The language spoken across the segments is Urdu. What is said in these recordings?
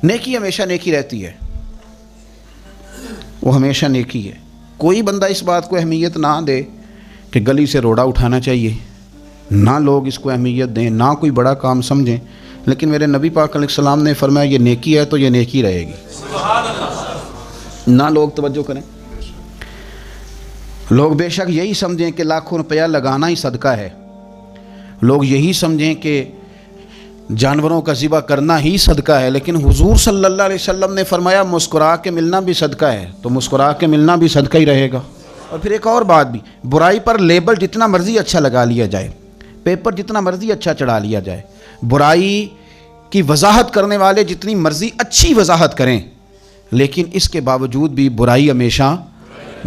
نیکی ہمیشہ نیکی رہتی ہے، وہ ہمیشہ نیکی ہے۔ کوئی بندہ اس بات کو اہمیت نہ دے کہ گلی سے روڑا اٹھانا چاہیے، نہ لوگ اس کو اہمیت دیں، نہ کوئی بڑا کام سمجھیں، لیکن میرے نبی پاک علیہ السلام نے فرمایا یہ نیکی ہے تو یہ نیکی رہے گی، نہ لوگ توجہ کریں۔ لوگ بے شک یہی سمجھیں کہ لاکھوں روپیہ لگانا ہی صدقہ ہے، لوگ یہی سمجھیں کہ جانوروں کا ذبح کرنا ہی صدقہ ہے، لیکن حضور صلی اللہ علیہ وسلم نے فرمایا مسکرا کے ملنا بھی صدقہ ہے، تو مسکرا کے ملنا بھی صدقہ ہی رہے گا۔ اور پھر ایک اور بات بھی، برائی پر لیبل جتنا مرضی اچھا لگا لیا جائے، پیپر جتنا مرضی اچھا چڑھا لیا جائے، برائی کی وضاحت کرنے والے جتنی مرضی اچھی وضاحت کریں، لیکن اس کے باوجود بھی برائی ہمیشہ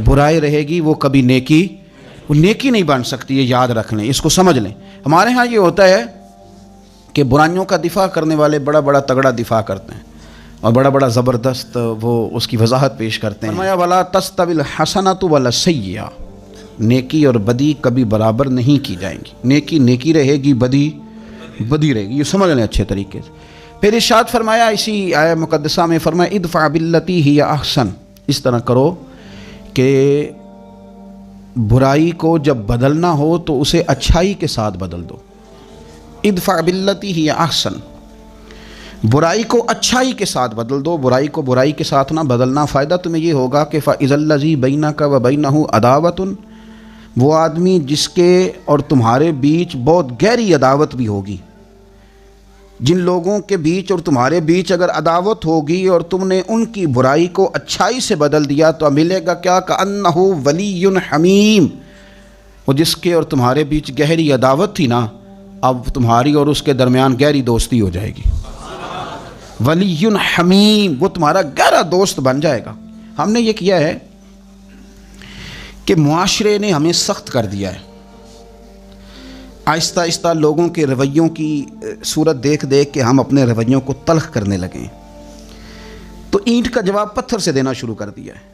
برائی رہے گی، وہ کبھی نیکی نہیں بن سکتی، یہ یاد رکھ لیں، اس کو سمجھ لیں۔ ہمارے ہاں یہ ہوتا ہے کہ برائیوں کا دفاع کرنے والے بڑا بڑا تگڑا دفاع کرتے ہیں اور بڑا بڑا زبردست وہ اس کی وضاحت پیش کرتے ہیں۔ فرمایا وَلَا تَسْتَوِي الْحَسَنَةُ وَلَا السَّيِّئَةُ، نیکی اور بدی کبھی برابر نہیں کی جائیں گی، نیکی نیکی رہے گی، بدی بدی رہے گی، یہ سمجھ لیں اچھے طریقے سے۔ پھر ارشاد فرمایا اسی آیہ مقدسہ میں، فرمایا ادفع باللتی ہی احسن، اس طرح کرو کہ برائی کو جب بدلنا ہو تو اسے اچھائی کے ساتھ بدل دو۔ ادفع باللتی ہی احسن، برائی کو اچھائی کے ساتھ بدل دو، برائی کو برائی کے ساتھ نہ بدلنا۔ فائدہ تمہیں یہ ہوگا کہ فَإِذَا الَّذِي بَيْنَكَ وَبَيْنَهُ عَدَاوَةٌ، وہ آدمی جس کے اور تمہارے بیچ بہت گہری عداوت بھی ہوگی، جن لوگوں کے بیچ اور تمہارے بیچ اگر عداوت ہوگی اور تم نے ان کی برائی کو اچھائی سے بدل دیا تو ملے گا کیا، کأنہ ولی حمیم، وہ جس کے اور تمہارے بیچ گہری عداوت تھی نا، اب تمہاری اور اس کے درمیان گہری دوستی ہو جائے گی۔ ولی حمیم، وہ تمہارا گہرا دوست بن جائے گا۔ ہم نے یہ کیا ہے کہ معاشرے نے ہمیں سخت کر دیا ہے، آہستہ آہستہ لوگوں کے رویوں کی صورت دیکھ دیکھ کے ہم اپنے رویوں کو تلخ کرنے لگے ہیں، تو اینٹ کا جواب پتھر سے دینا شروع کر دیا ہے،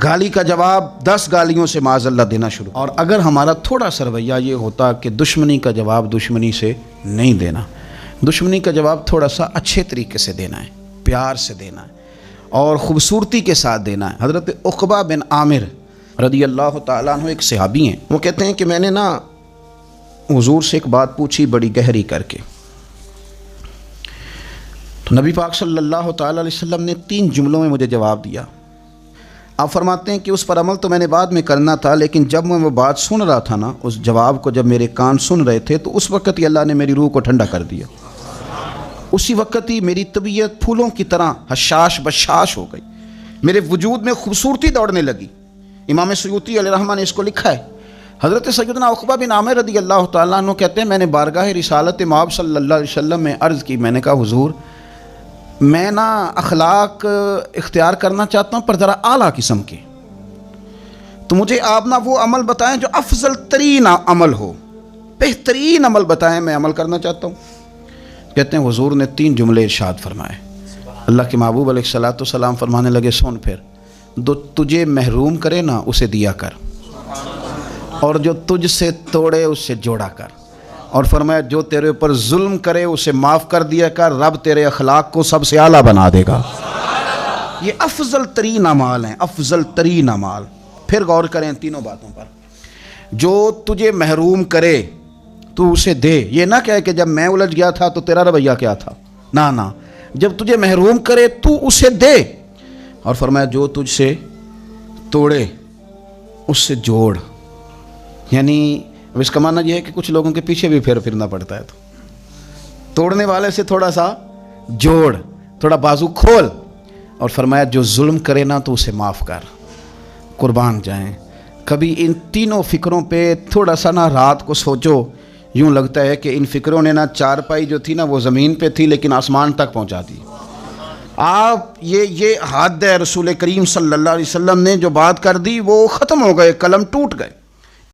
گالی کا جواب 10 گالیوں سے معاذ اللہ دینا شروع۔ اور اگر ہمارا تھوڑا سا رویہ یہ ہوتا کہ دشمنی کا جواب دشمنی سے نہیں دینا، دشمنی کا جواب تھوڑا سا اچھے طریقے سے دینا ہے، پیار سے دینا ہے اور خوبصورتی کے ساتھ دینا ہے۔ حضرت عقبہ بن عامر رضی اللہ تعالیٰ عنہ ایک صحابی ہیں، وہ کہتے ہیں کہ میں نے نا حضور سے ایک بات پوچھی بڑی گہری کر کے، تو نبی پاک صلی اللہ تعالیٰ علیہ وسلم نے 3 جملوں میں مجھے جواب دیا۔ آپ فرماتے ہیں کہ اس پر عمل تو میں نے بعد میں کرنا تھا، لیکن جب میں وہ بات سن رہا تھا نا، اس جواب کو جب میرے کان سن رہے تھے تو اس وقت ہی اللہ نے میری روح کو ٹھنڈا کر دیا، اسی وقت ہی میری طبیعت پھولوں کی طرح حشاش بشاش ہو گئی، میرے وجود میں خوبصورتی دوڑنے لگی۔ امام سیوطی علیہ الرحمہ نے اس کو لکھا ہے۔ حضرت سیدنا عقبہ بن عامر رضی اللہ تعالیٰ عنہ کہتے ہیں میں نے بارگاہ رسالت مآب صلی اللہ علیہ وسلم میں عرض کی، میں نے کہا حضور میں نا اخلاق اختیار کرنا چاہتا ہوں پر ذرا اعلیٰ قسم کے، تو مجھے آپ نا وہ عمل بتائیں جو افضل ترین عمل ہو، بہترین عمل بتائیں، میں عمل کرنا چاہتا ہوں۔ کہتے ہیں حضور نے 3 جملے ارشاد فرمائے، اللہ کے محبوب علیہ السلام فرمانے لگے سن پھر، جو تجھے محروم کرے نا اسے دیا کر، اور جو تجھ سے توڑے اس سے جوڑا کر، اور فرمایا جو تیرے اوپر ظلم کرے اسے معاف کر دیا کر، رب تیرے اخلاق کو سب سے اعلیٰ بنا دے گا۔ یہ افضل ترین اعمال ہیں، افضل ترین اعمال۔ پھر غور کریں تینوں باتوں پر، جو تجھے محروم کرے تو اسے دے، یہ نہ کہے کہ جب میں الجھ گیا تھا تو تیرا رویہ کیا تھا، نہ جب تجھے محروم کرے تو اسے دے، اور فرمایا جو تجھ سے توڑے اس سے جوڑ، یعنی اب اس کا معنی یہ ہے کہ کچھ لوگوں کے پیچھے بھی پھرنا پڑتا ہے، تو توڑنے والے سے تھوڑا سا جوڑ، تھوڑا بازو کھول، اور فرمایا جو ظلم کرے نا تو اسے معاف کر۔ قربان جائیں، کبھی ان تینوں فکروں پہ تھوڑا سا نا رات کو سوچو، یوں لگتا ہے کہ ان فکروں نے نا چارپائی جو تھی نا وہ زمین پہ تھی لیکن آسمان تک پہنچا دی۔ آپ یہ حد ہے، رسول کریم صلی اللہ علیہ وسلم نے جو بات کر دی وہ ختم ہو گئے، قلم ٹوٹ گئے۔